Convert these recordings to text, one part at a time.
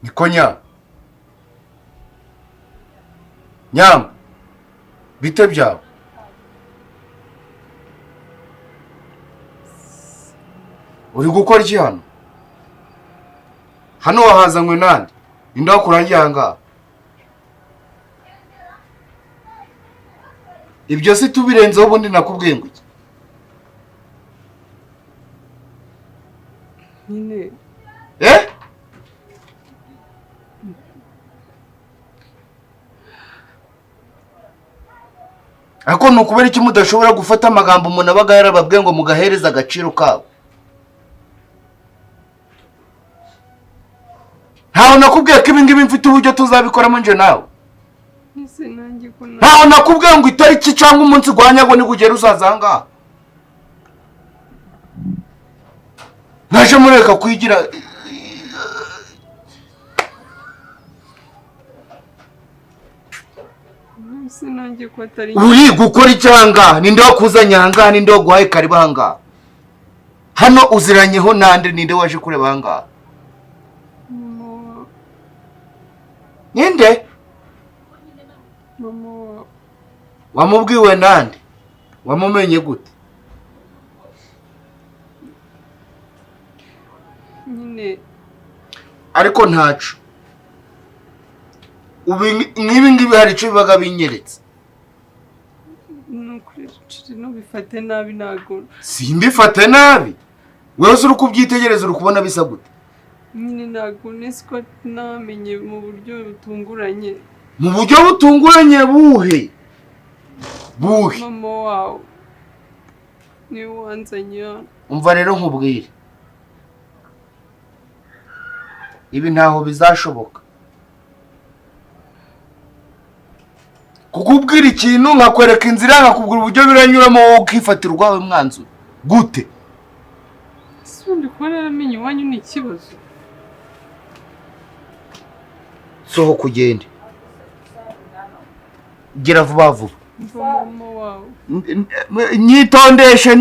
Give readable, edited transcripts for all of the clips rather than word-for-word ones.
Niko nya. Nyam. Bite byawe. Uri gukora iki hano? Hano wahazanywe nande? Inda kurangiye hanga. Ibyo si tubirenzeho ubundi nakubwiye ngo iki? Nyine. Ako nukubera iki mudashobora gufata amagambo umuntu abaga yarababwiye ngo mugahereza agaciro kawo? Ntaho nakubwiye ko ibi ngibi mfite uburyo tuzabikoramo nje nawe. Ese nanjye ko ntaho nakubwiye ngo itariki cyangwa umunsi gwanyago ni kugera uzazanga. Naje mureka kwigira nanjye ko atari uri gukora icyanga ninde wakuzanya hanga ninde waguhaye kariba hanga hano uziranyeho nande ninde waje kureba hanga ninde mama wamubwiwe nande wamumenye gute nyine ariko ntacu ngibi ngibi hari cyo bibaga binyeretse no bifate nabi nago simbifate nabi wewe uri kubyitegereza uri kubona bisa gute nyine nago nesko namenye mu buryo butunguranye buhe mama wawe ni wanzanya umva rero nkubwire ibi ntaho bizashoboka kukubwira ikintu nkakwereka inzira nkakubwira uburyo biranyuramo wowe ukifatira urwawe mwanzuro gute sundi kubona namenye wanyu ni ikibazo soho kugende gira vuba vuba mama wawe nyitondeshe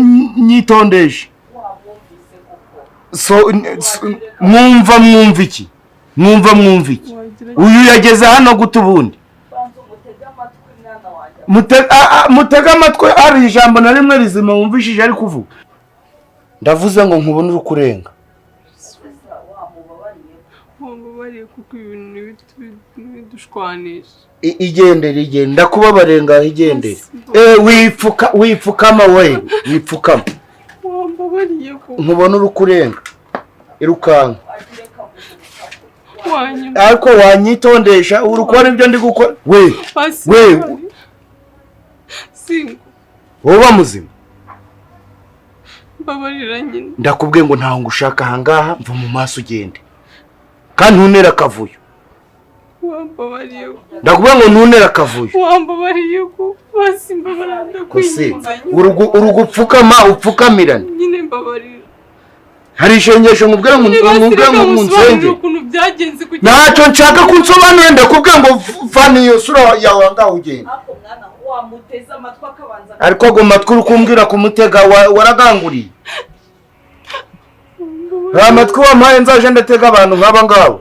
so mwumva iki uyu yageze hano gute ubundi mutega amatwi ari ijambo na rimwe rizima wumvishije ari kuvuga ndavuze ngo nkubone uri kurenga wamubabariye kuko ibintu bidushwanisha igendere ndakubabarenga igendere wipfukama we wipfukama wambabariye kuko nkubone uri kurenga irukanka wanyu ariko wanyitondesha uri kubona ibyo ndi gukora we singo wowe muzima mbabarira nyine ndakubwiye ngo ntaho ngushaka ahangaha mva mu maso ugende kandi ntunera akavuyo wambabariye ndakubwiye ngo ntunera akavuyo wambabariye ko basi mbabarira ndakwinginze urugupfukama upfukamirane nyine mbabarira hari ishengesho nkubwira ngo munsenge ntacyo nshaka kunsobanurira ndakubwiye ngo vana iyo sura yawe ngaho ugende ariko ago matwi uri kumbwira kumutega waraganguriye amatwi wampaye nzaje ndatega abantu nk'aba ngabo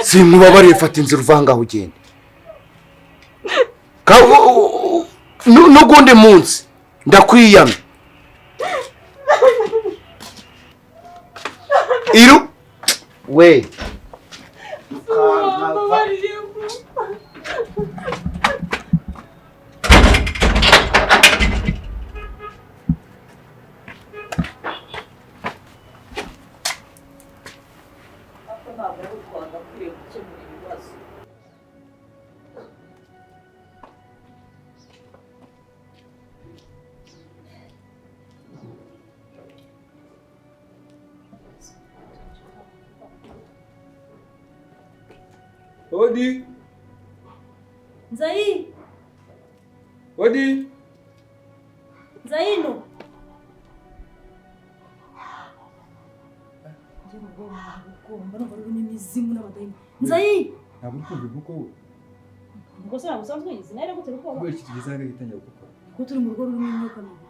sinkubabariye fata inzira uva ngaho ugende n'ugundi munsi ndakwiyamye iru we Odi. Zai. Odi. Zaino. Zai. Ntabwo ukumva kuko we. Ngo se namusanzwe yizi nari gute ruko. Kubera iki tugeze gitangira gukora. Ko turi mu rugo rurimo imyuka mibi.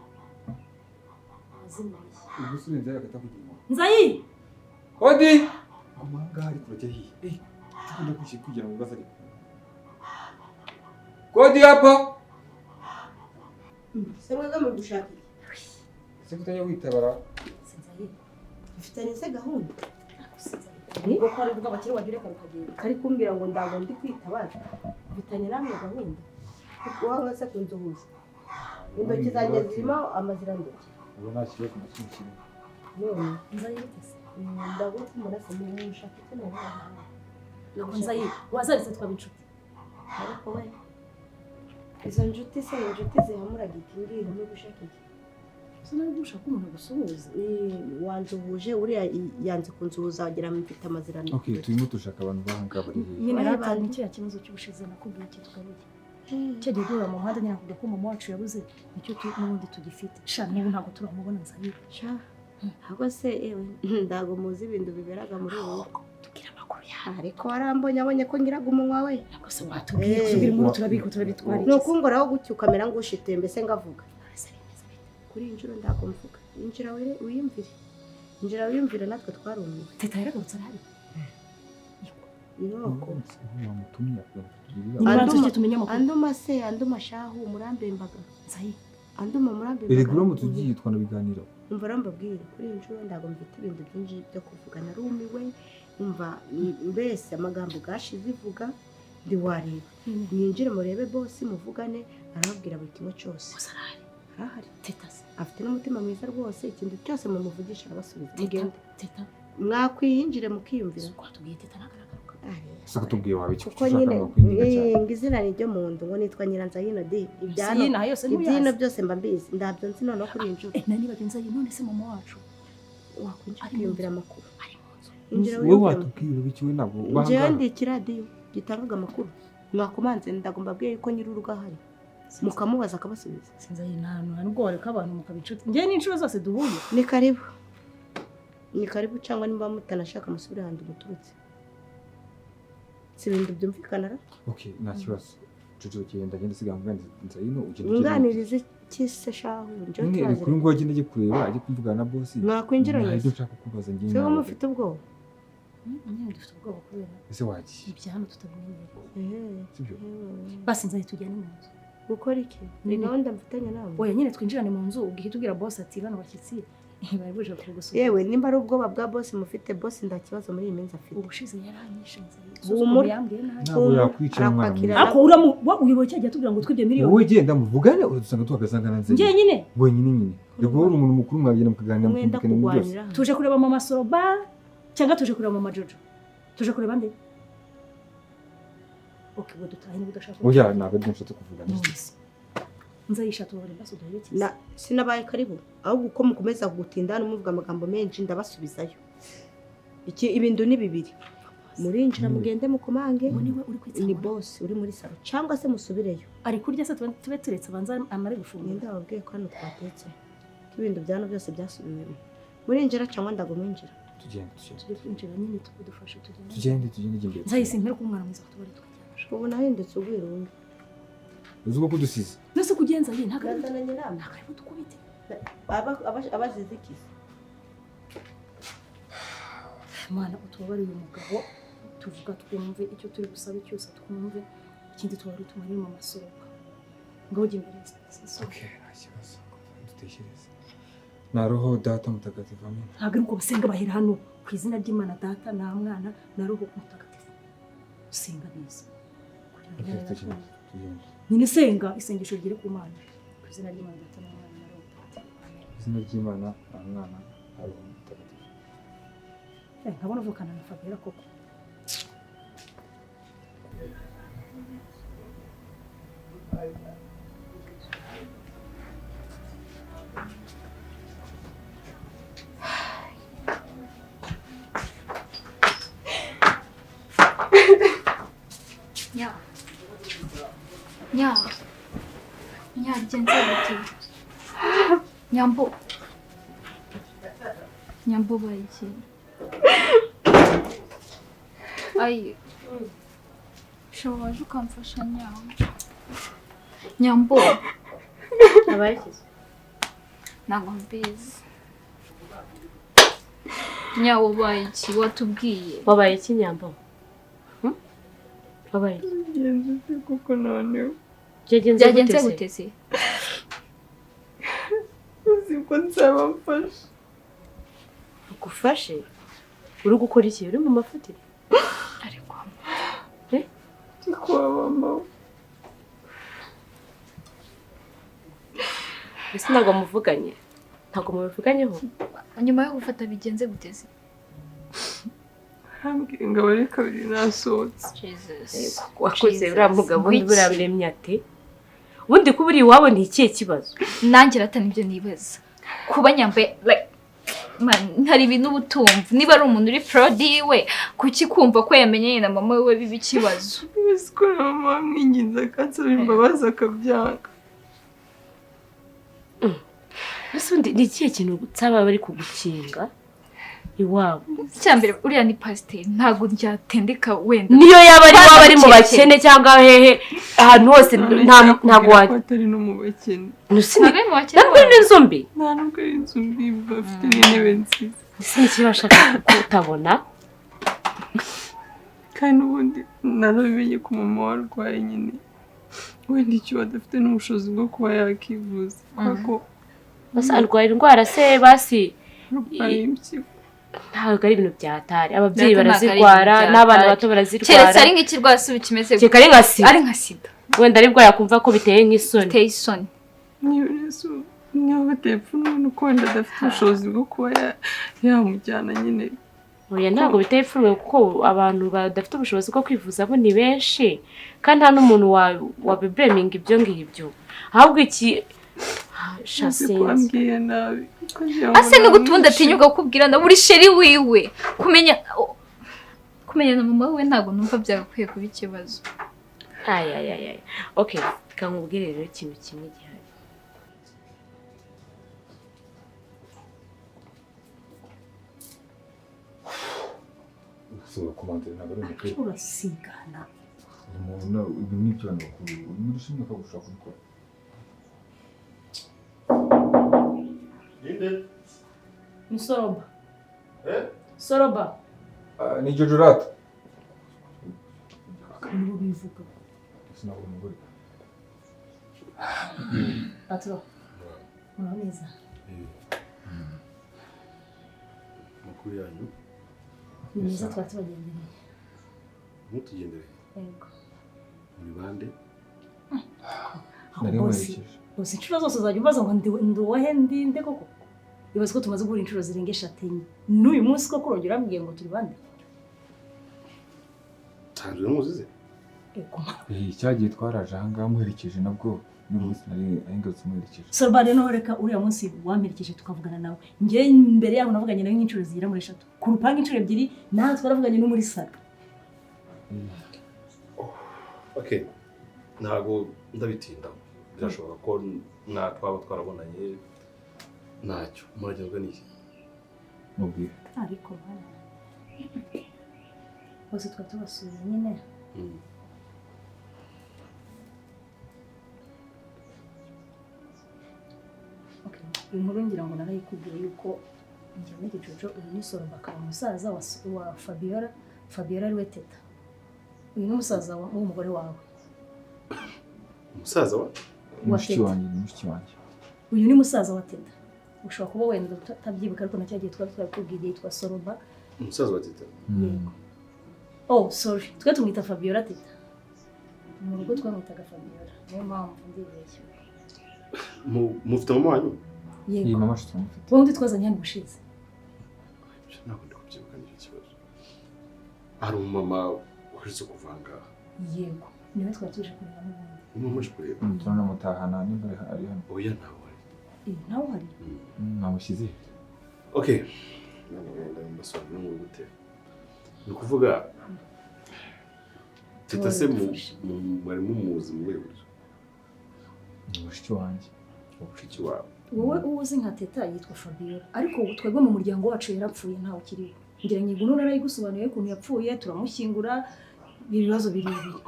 Azina. Ubwo subiza yakata kugira. Zai. Odi. amanga ari kurajya hiye tukunda kugira ngo baza ari kodi hapa se mwaga mu gushaka se kutajya witabara sinzaye bifitanye se gahunda niba ko ari bw'abakire wagire karukagenda kari kumbwira ngo ndago ndi kwitabara bifitanye namwe gahunda kuko wanga se kunzuhuza indoki zanjye zirimo amazirandoki ubu nashyire ku mashyinshi none nzaye bitese ndago tumurase mu mushaka cyane nawe nzaye wazaritse twabinshuti ariko we izo njuti se injuti zihamuraga ikingiro no gushaka iki sinari gushaka umuntu gusuhuza wanzuhuje uriya yanze kunzuhuza wagira mfite amazirano okay turimo dushaka abantu bahanga bari nyine ratanye cyo kibazo cy'ubushize nakubwiye iki tukabuye cyo gihura mu muhanda nyina kuvuga ko mama wacu yabuze nicyo n'ubundi tugifite sha n'ubu ntabwo turamubona nzaye sha ahubwo se ewe ndago muzi ibintu biberaga muri ubu tubwira amakuru ya ariko warambonye ko ngiraga umunwa we ntabwo se watubwiye tubwira inkuru turabika turabitwara ni ukungoraho gutyo ukamera ng'ushite mbese ngavuga kuri injiro ndago mvuga injira wiyumvire natwe twarumiwe teta yaragarutse arahari nuko wamutumye anduma shahu murambembaga nzayi anduma murambembaga erigura mu tugiye twanabiganiraho umva rambabwira kuri injiro ndago mfite ibintu byinshi byo kuvuga narumiwe umva mbese amagambo gashize ivuga ndi wareba mwinjire murebe boss muvugane arababwira buri kimwe cyose arahari teta afite n'umutima mwiza rwose ikintu cyose mumuvugisha arabasubiza mugende teta mwakwiyinjire mukiyumvira twatubwiye teta nagaragaruka sako tubwiye wawe icyo kuko nyine ngizina niryo muntu ngo nitwa Nyiranzayino de ibyano byose mba mbizi ndabyo nzi noneho kuri injuro nani bagenza none se mama wacu wakwinjira kwiyumvira amakuru injira wowe watubwiye bikiwe nabo bahanga ndi kiradiyo gitangaga amakuru mwakomanze ndagomba bwiye ko nyiri urugo ahari mukamubaza akabasubiza sinzaye nubwo wareka abantu mukabicuti njye n'inshuro zose duhuye ni karibu cyangwa nimba mutanashaka musubire handi muturutse si ibintu byumvikana ra okay nta kibazo Jojo genda sigamba Nzayino ugende unganirize kise shahu nje twaze kuri ngo agende agiye kureba agiye kumvugana na boss mwakwinjiranye ibyo nshaka kubaza ngiye nawe mufite ubwoba nyine dufite ubwoba kubera ese wagiye ibya hano tutabimenyera sibyo basi nzaye tujyane mu nzu gukora iki ni gahunda mfitanye nawe oya nyine twinjirane mu nzu ugihita ubwira boss ati bano bashyitsi bari buje kugusura yewe nimba ari ubwoba bwa boss mufite boss nda kibazo muri iyi minsi afite ubushize yaranyishinze yambwiye ntabwo yakwica mwana ako uyoboye cyajya tubwira ngo twibye miliyoni wowe genda muvugane udusanga tuhagasanga nanze ngiye nyine nyine rego uri umuntu mukuru mwagenda mukaganira mukubikana byose tuje kureba mama soloba cyangwa tuje kureba mama Jojo tuje kureba nde okay ngo dutahe niba udashaka oya ntabwo nshaka kuvugana nzayisha tubare baso duherekeza na sinabaye karibu ahubwo uko mukomeza kugutinda hano muvuga amagambo menshi ndabasubizayo ibintu ni bibiri murinjira mugende mukomange ni boss uri muri salo cyangwa se musubireyo ari kurya se tube turetse abanza amare gufungura ndababwiye ko hano twatetse ibintu byano byose byasubiwemo murinjira cyangwa ndago mwinjira tugende twinjira nyine tukudufasha tugende imbere nzayise impera ku mwana mwiza tubare twajyana ubu nahindutse ubwirungu uzi ko kudusize nose kugenza ye ntagananye nama ntakaribu tukubite abazize iki mwana utubari uyu mugabo tuvuga twumve icyo turi gusabe cyose twumve ikindi tubari tumari mu masoko ngo ujye imbere okay nta kibazo dutekereze na roho data mutagatifu amen ntabwo ari uko basenga bahera hano ku izina ry'Imana data na mwana na roho mutagatifu usenga neza nyine senga isengesho rigere ku Mana ku izina ry'Imana data na mwana na roho izina ry'Imana na mwana na roho mutagatifu nkabona uvukana na Fabiola koko nyambo bayiki ayi shawaje ukamfasha nyambo abayiki ntabwo mbizi nyawo wabaye iki watubwiye wabaye iki nyambo wabaye Byagenze kuko noneho byagenze gute se uzi ko nsaba mfashe ugufashe uri gukora iki uri mu mafuti ariko ndi kwa mama ese ntabwo muvuganye ntabwo mubivuganyeho nyuma yo gufata bigenze gute se hambwiye ngo abari kabiri nasohotse Jesus wakoze uriya mugabo undi buriya biremye ate ubundi kuba uri iwabo ni ikihe kibazo nanjye ratana ibyo nibaza kuba nyambaye like man hari ibintu ubutumva niba ari umuntu uri proud yiwe kuki kumva ko yamenyanye na mama we bibi kibazo uzi ko mama wamwinginze akansaba imbabazi akabyanga ese undi ni ikihe kintu nsaba bari kugukinga iwabo cyambere uriya ni pasiteri ntago ryatendeka wenda niyo yaba ari waba ari mu bakene cyangwa hehe ahantu hose ntago wajya atari no mu bakene ntabe mu bakene ntabwo ni inzu mbi nta nubwo ari inzu mbi bafite n'intebe nziza ese ni iki bashaka kutabona kandi ubundi narabimenye ko mama warwaye nyine wenda icyo adafite n'ubushobozi bwo kuba yakivuza kuko basa arwaye indwara se basi arwaye impyiko ntabwo ari ibintu byatari ababyeyi barazirwara n'abana bato barazirwara keretse ari nk'ikirwasubi kimeze gute ari nka sida ari nka sida wenda aribwo yakumva ko biteye nk'isoni biteye isoni niba batepfunwe nuko wenda adafite ubushobozi bwo kuba yamujyana nyine oya ntabwo biteye ipfunwe kuko abantu badafite ubushobozi bwo kwivuza bo ni benshi kandi nta n'umuntu wabibeminga ibyo ngibyo ahubwo iki wambwiye nabi ase ni gutunda atinyuka kukubwira na buri sheri wiwe kumenya na mama we ntabwo numva byagakwiye kuba ikibazo ay okay kamubwire rero ikintu kimwe gihari ushobora kubanza ntabwo ari umukwe urasigana umuntu ibi ni ibyo abantu bakuru muri shimwe ko gushaka kubikora ni soloba soloba ni Jojo rata nibo bivuga sinabona umugore atro murabeza makuru yanyu ni mwiza twatubagendereye mutugendere yego muri bande nari mwerekeje bose inshuro zose uzajya ubaza ngo nduwahe ndinde koko ibaze ko tumaze guhura inshuro zirenga 5 n'uyu munsi ko kurongera ambwiye ngo turi bande tanzwe muzize yego cyagiye twaraje aha ngaha muherekeje nabwo n'umunsi nari ahingatse muherekeje Sorba rero reka uriya munsi wamperekeje tukavugana nawe njye imbere yaho navuganye nawe nk'inshuro zigera muri 3 ku rupanga inshuro 2 nawe twaravuganye no muri sala okay ntago ndabitinda birashobora ko twaba twarabonanye ntacyo muragezwe n'iki mubwire ariko bana bose twatubasuye nyine okay inkuru ngira ngo narayikubwiye yuko njye muri Jojo uyu ni Soloba akaba umusaza wa Fabiola ari we teta uyu ni umusaza w'umugore wawe umusaza wa mushiki wanjye uyu ni musaza wa teta ushobora kuba wenda utabyibuka ariko nacyagiye twakubwiye yitwa Soloba umusaza wa teta yego oh sorry twe tumwita Fabiola teta mu rugo twamwitaga Fabiola niyo mpamvu ndibeshye mufite mama wanyu iyi mama shitwa mufite wundi twazanye hano bushize ntabwo ndi kubyibuka n'iki kibazo hari umumama uherutse kuvanga yego niwe twari tuje kureba n'ubundi umwe muje kureba turana mutahana nimba ari hano oya ntawe ari nawe hari namushyize okay nagenda mbasobanurira mu gute ni ukuvuga teta se mwari mumuzi mu rwego ni mushiki wanjye umushiki wawe wowe uzi nka teta yitwa Fabiola ariko twebwe mu muryango wacu yarapfuye ntawe ukiriho ngira ngo inkuru narayigusobanuye ukuntu yapfuye turamushyingura ibibazo birebire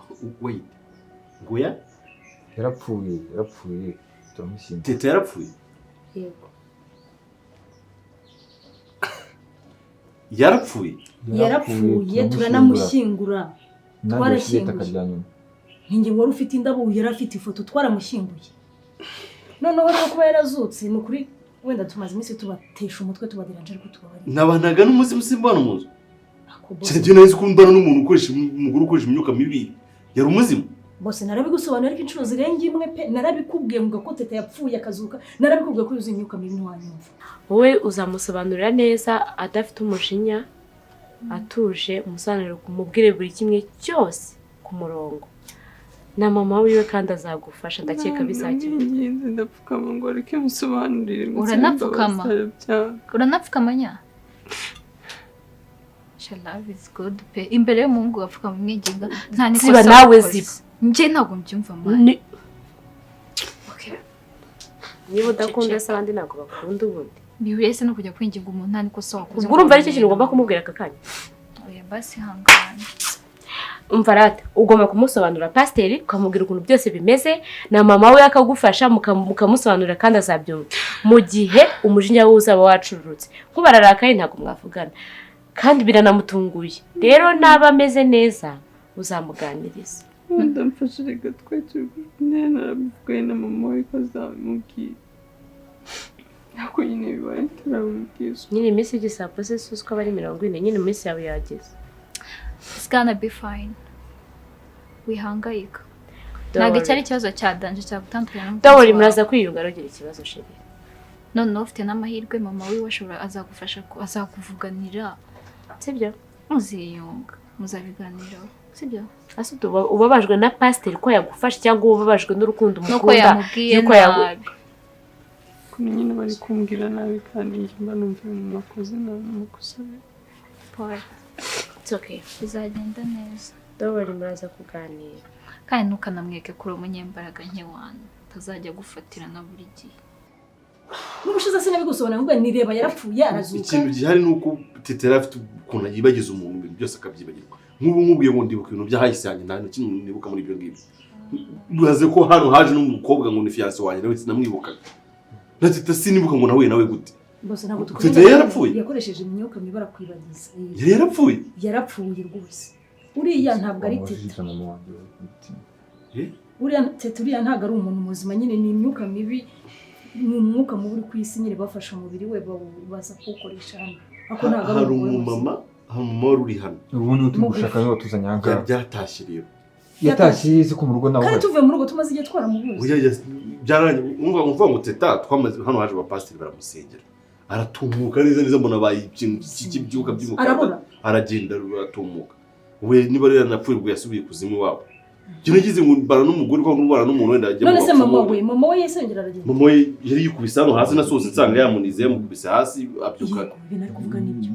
wait ngoya yarapfuye turamushyingura teta yarapfuye yego yarapfuye turanamushyingura twarashyinguye ninjye wari ufite indabo yari afite ifoto twaramushyinguye noneho rero kuba yarazutse ni ukuri wenda tumaze iminsi tubatesha umutwe tubadiranje ariko tubabarira nabanaga n'umuzimu simbana mu nzu cyane neza ko mbana n'umuntu ukoresha umugore ukoresha imyuka mibi yari umuzimu bose narabigusobanura ariko inshuro zirenga imwe pe narabikubwiye ngo ko teta yapfuye akazuka narabikubwiye ko yuzuye imyuka mibi ntiwanyumva wowe uzamusobanurira neza adafite umujinya atuje umusobanurire kumubwire buri kimwe cyose ku murongo na mama wiwe kandi azagufasha ndakeka bizakira ndapfukama ngo areke musobanurire uranapfukamanya love is good pe imbere y'umuhungu wapfukama umwinginga nta niko ziba nawe ziba njye ntabwo mbyumva mani okay niba udakunda se abandi ntabwo bakunda ubundi bihuyese no kujya kwinginga umuntu nta niko so wakoze ubwo urumva ari cyo kintu ugomba kumubwira aka kanya oya basi hangana umva rata ugomba kumusobanurira pasiteri ukamubwira ukuntu byose bimeze na mama we akagufasha mukamusobanurira kandi azabyumva mu gihe umujinya we uzaba wacururutse kubararakaye ntabwo mwavugana kandi biranamutunguye rero naba ameze neza uzamuganiriza ndamfashe reka twetubine narabivugaye na mama we ko azabimubwira nako nyine bibaye turabimubwira nyine iminsi y'igisapo se suzi ko aba ari 40 nyine iminsi yawe yageze it's gonna be fine wihangayika ntabwo icyari ikibazo cya danje cyagutandukanya dawuri muraza kwiyunga rogera ikibazo sheri none ufite n'amahirwe mama wiwe ashobora azagufasha azakuvuganira sibyo muziyunga muzabiganiraho sibyo asutu ubabajwe na pasiteri ko yagufasha cyangwa ubabajwe n'urukundo nuko umukunda yamubwiye nabi kuko nyine bari kumbwira nabi kandi njye mba numva ibintu nakoze n'amakosa Paul it's okay bizagenda neza dawuri muraza kuganira kandi ntukanamweke kuri umunyembaraga nk'ewanyu utazajya gufatira na buri gihe n'ubushize sinabigusobanura ngo nireba yarapfuye arazuka ikintu gihari nuko tetera afite ukuntu yibagiza umuntu ibintu byose akabyibagirwa nk'ubu nkubwiye ngo ndibuka ibintu byahise yanjye nta kintu nibuka muri ibyo ngibyo bibaze ko hano haje n'umukobwa ngo ni fiance wanjye nawe sinamwibukaga na teta sinibuka ngo nawe gute bose ntabwo teta yarapfuye yakoresheje imyuka mibara kwibagiza yarapfuye rwose uriya ntabwo ari teta uriya ntabwo ari umuntu muzima nyine ni imyuka mibi ni umwuka mubi uri ku isi nyine bafasha umubiri we baza kuwukoresha hano ako ntabwo ari umumama wari uri hano ubundi turi gushaka niba tuzanye aha ngaha byatashye rero yatashye yize ko mu rugo nawe kandi tuvuye mu rugo tumaze igihe twaramubuze umva ngo teta twamaze hano haje abapasiteri baramusengera aratumuka neza mbona baye ikintu cy'ibyuka by'umukara aragenda aratumuka we niba rero napfuye ubwo yasubiye kuzimu wabo Kino gize ngo bara n'umugore kwa ngubara n'umuntu wenda ajya none se mama we yesengera aragenda mama we yari yikubise hano hasi nasohotse nsanga yamunize yamukubise hasi abyuka ibintu ari kuvuga nibyo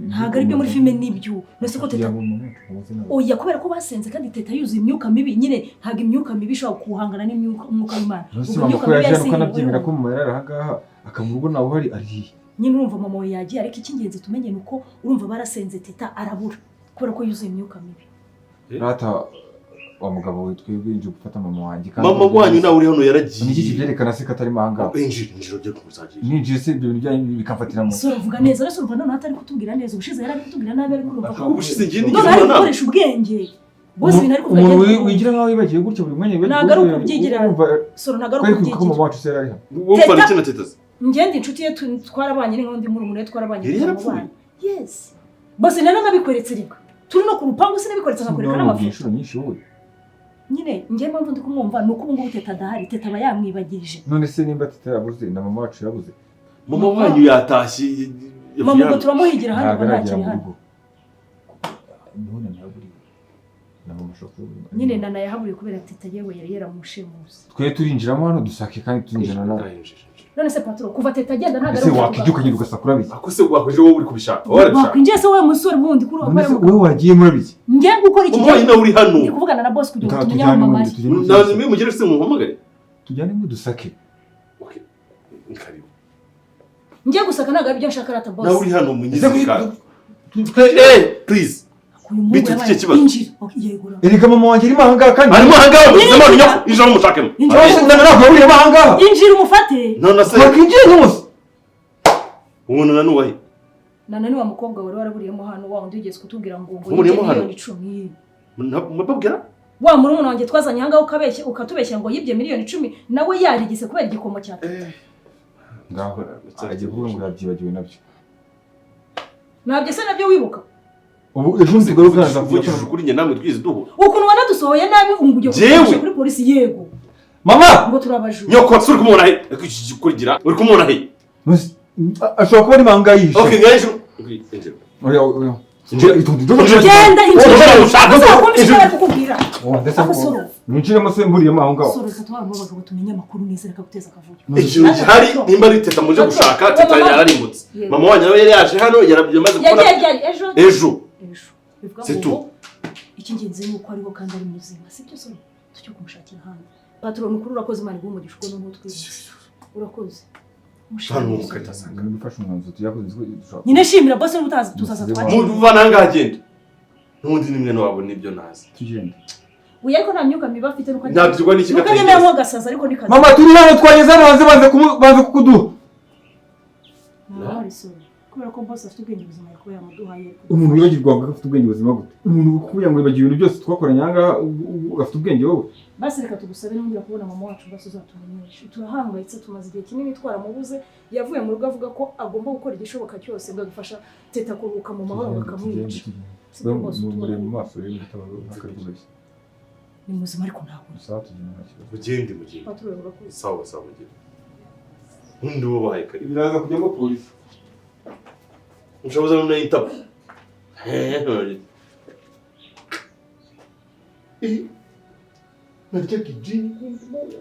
ntabwo ari byo muri filime nibyo nose ko teta oya kubera ko basenze kandi teta yuzuye imyuka mibi nyine ntabwo imyuka mibi ishobora kuhangana n'imyuka y'Imana imyuka mibi yaje ukanabyemera ko mama yarara hagaha akamurugo nawe hari ari nyine urumva mama we yagiye ariko icy'ingenzi tumenye nuko urumva barasenze teta arabura kubera ko yuzuye imyuka mibi rata wa mugabo witwebwe inje gufata mama wanjye kandi mama wanyu nawe uri hano yaragiye niki kibyerekana se katari mahanga injiro byo kuzagira ninjye se ibyo bijyanye bikamfatira mu so uvuga neza rero urumva none atari kutubwira neza ubushize yari kutubwira nabi ariko urumva ko ubushize ngiye none ari gukoresha ubwenge bose binari kuvuga umuntu wigira nkaho yibagiye gutyo buri mwanya ntabwo ari ukubyigira soro ntabwo ari ukubyigira ko mama wacu se yari hano wowe ufana iki na tetazi ngende inshuti ye twarabanye n'inkondi muri umuntu twarabanye yarapfuye yes bose nano nabikweretse riko turi no ku rupangu sinabikweretse nkakwereka n'amafoto nyinshi wowe nyine njye mpamvu ndi kumwumva nuko ubu ngubu teta adahari teta aba yamwibagirije none se nimba teta yabuze na mama wacu yabuze mama wanyu yatashye mama ngo turamuhigira hano ngo ntakiri hano nyine nana yahaburiye kubera teta yewe yari yaramushimuze twe turinjiramo hano dusake kandi turinjirana nawe none se patro kuva teta agenda ntabwo ese wakiduka nyine ugasakura biki ako se wakoje wowe uri kubishaka wakwinjiye se wowe musore bundi kuri wowe wagiye muri biki ngiye gukora iki umwana uri hano ndi kuvugana na boss kugira ngo tumenye aho mama ari nawe mwe mugere se muhamagare tujyane mu dusake okay nkaribu ngiye gusaka ntabwo ari byo nshaka rata boss nawe uri hano munyize please bitu tike kibazo erega mama wanjye arimo ahangaha kandi arimo ahangaha muzima nyako ijoro mushakemo ntabwo uri ahangaha injira umufate none se wakinjiye n'umusa ubona nanuwahe nana ni wa mukobwa wari waraburiyemo hano wa undi ugeze kutubwira ngo Wamuriyemo hano? miliyoni 10. Mubabwira? Wa murumuna wanjye twazanye hanga ukabeshya ukatubeshya ngo yibye miliyoni 10 nawe yarigise kubera igikomo cya ngaho agiye kuvuga ngo yabyibagiwe nabyo. Nabyo se nabyo wibuka? Ubu ejo nzigaruka naza kuvugishije ukuri njye namwe twize duhura. Ukuntu wanadusohoye nabi unguye kuri polisi yego. Mama! Ngo turabajura. Nyoko suri kumubona he? Kugira uri kumubona he? Ashobora kuba ari manga yishe. Okay, ngaje. Okay, enjero. Oya. Genda injira kukubwira. Ninjire masemburiye aho ngaho. Soro satwa abagabo tumenya makuru neza reka guteza akavuyo. Ikintu hari nimba ari teta muje gushaka teta yararimbutse. Mama wanyu nawe yari yaje hano yarabyamaze gukora. Ejo. C'est tout. Ikingenzi nuko ariho kandi ari muzima. Sibyo soro. Tucyo kumushakira hano. Patron ukuru urakoze mari bumugisha uko n'utwize. Urakoze. Hano mukata sanga. Nibifasha umwanzo tuyakoze dushaka. Nyine shimira boss utaza tuzaza twakira. Muva nangagenda. Nundi nimwe no wabona ibyo nazi. Tugende. Uye ariko nta myuka miba afite nuko nabyigwa n'iki gateye. Nuko nyine gasaza ariko nikaza. Mama turi hano twageze banze kukuduha. Nari soro. Kubera ko boss afite ubwenge buzima ko yamuduhaye. Umuntu wibagirwa ngo afite ubwenge buzima gute? Umuntu ukubuye ngo yibagiwe ibintu byose twakoranye hanga afite ubwenge wowe. Basi reka tugusabe n'undi kubona mama wacu basi uzatumenyesha. Turahangayitse tumaze igihe kinini twaramubuze yavuye mu rugo avuga ko agomba gukora igishoboka cyose ngo agufasha teta kuruka mu mahoro bakamwica. Muri mu maso rero bitabaro ntakaribuze. Ni muzima ariko ntabwo. Sawa tugenda ntakibazo. Mugende. Patron urakoze. Sawa mugende. Undi wo bahaye kari. Biraza kujyamo polisi. Ushabuza nuna intabo. Nataka kijini kumtumana.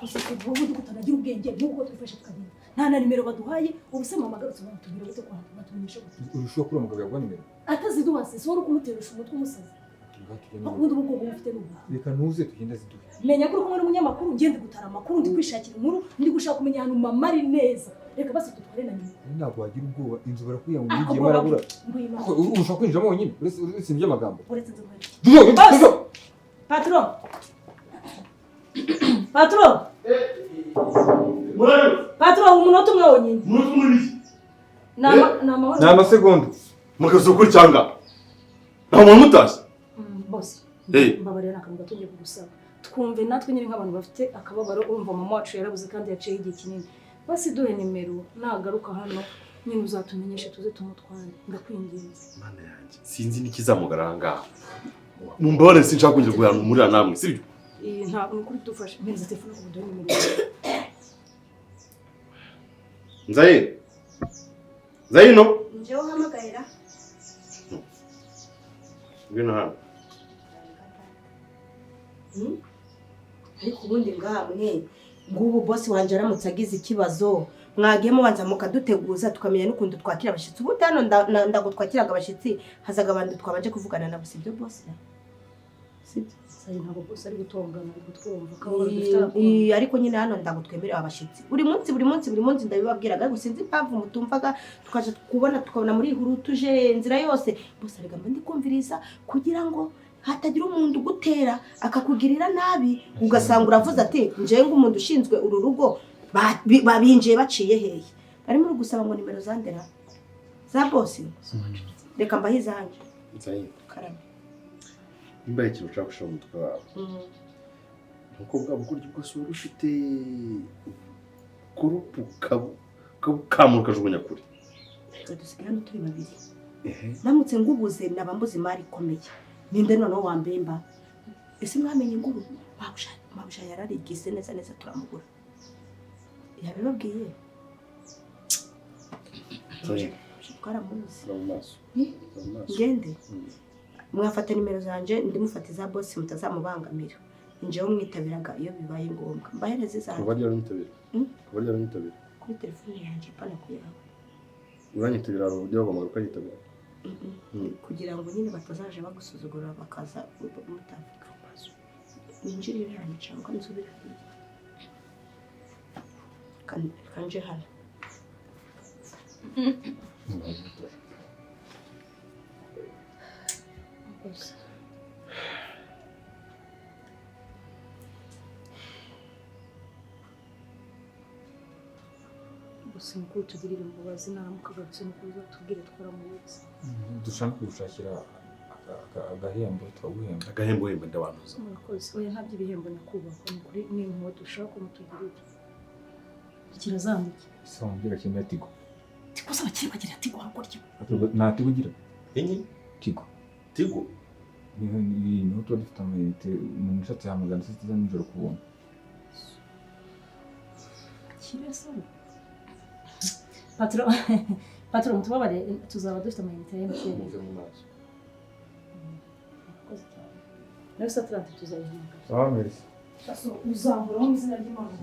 Gusa tuvuga dukutanagira ubwenge n'ubwo twifashe tukagenda. Nta na nimero baduhaye ubusema amagarutse batumira bito kwa batumenyesha. Urushaho kuri umugabo yagwa nimero. Ataziduhase so kumuterusha umutwe umusazi. Akundi ubwo ufite n'ubu. Reka ntuze tugenda ziduhe. Menya kuri kumwe n'umunyamakuru ngende gutara amakuru ndi kwishakira inkuru ndi gushaka kumenya ahantu mama ari neza. Reka basi tutware na nyina. Ntabwo wagira ubwoba inzu barakwiye ngo yigiye marabura. Urushaho kwinjira wenyine uretse iby'amagambo. Uretse inzu. Patron. Patron. Patron umunota umwe wonyine. Umunota umwe biki? Ni amasegonda. Mukazo kuri cyanga. Nta muntu mutashye. Boss. Mbabarira akantu gatonye kugusaba. Twumve natwe nyine nk'abantu bafite akababaro umva mama wacu yarabuze kandi yaciye igihe kinini. Basi duhe nimero nagaruka hano nyine uzatumenyeshe tuze tumutware ndakwinginze. Mana yanjye sinzi nikizamugaranga. Mumbabare sinshaka kongera guhana umurira namwe sibyo? Nta kuri dufashe mpenze telefone ku duhe nimero. Nzayino. Nje uhamagara. Ngwino hano. Ariko ubundi ngamwe ngubu boss wanje aramutse agize ikibazo mwagiye mubanza mukaduteguza tukamenya n'ukuntu twakira abashitsi ubutano ndagutwakiraga abashitsi hazaga abantu twabanje kuvugana nabo sibyo boss sibyo sai ntabwo boss ari gutongana ari gutwumva ko dufite ariko nyine hano ndagutwemerera abashitsi buri munsi ndabibabwiraga gusinzi impamvu mutumvaga tukaje tukabona muri huru tuje inzira yose boss arega mba ndikumviriza kugira ngo hatagira umuntu gutera akakugirira nabi ugasanga uravuze ati nje nk'umuntu ushinzwe uru rugo babinjiye baciye hehe ari muri gusaba ngo nimero zandera za boss reka mbahiza hanje Nzayino karame imbaye ikintu ushaka gushira mu mutwe wawe nuko bwa bukuryo bwose wari ufite kurupuka kamuka jugunya kuri dusigirana turi babiri namutse ngubuze nabambuze imari ikomeye ninde noneho wambemba ese mwamenye nguru mabusha yararigise neza turamugura yabibabwiye shikara muzi ngende mwafata nimero zanje ndimufata za boss mutazamubangamira injeho mwitabiraga iyo bibaye ngombwa mbahereze za kubarya runyitabira kuri telefone yanjye pana kuyawe uranyitabira uburyo bagomba kuyitabira kugira ngo nyine batazaje bagusuzugura bakaza mutavuga ninjirira hano cyangwa nsubira kanje hano gusa ni ukuri tugirire imbabazi naramuka agarutse ni ukuri uzatubwire twaramubuze. dushaka kugushakira agahembo twaguhemba. Agahembo hemba ndabantuza. Murakoze. Oya ntabyo ibihembo nyakubahwa ni ukuri ni impuhwe dushaka ko mutugirira. Kirazambuke. Sambwira kimwe Tigo. Tigo se abakiri bagira Tigo hakurya. Nta Tigo ugira? Enye? Tigo. Tigo? Ni tuba dufite amayinite umuntu ushatse hamagana saa sita za nijoro ku buntu. Kirasa. Patron mutubabare tuzaba dufite amayinite ya MTN. Muve mu maso. Murakoze cyane. Nawe saa 30 tuzayihamagara. Sawa merci. Uzambura mu izina ry'Imana.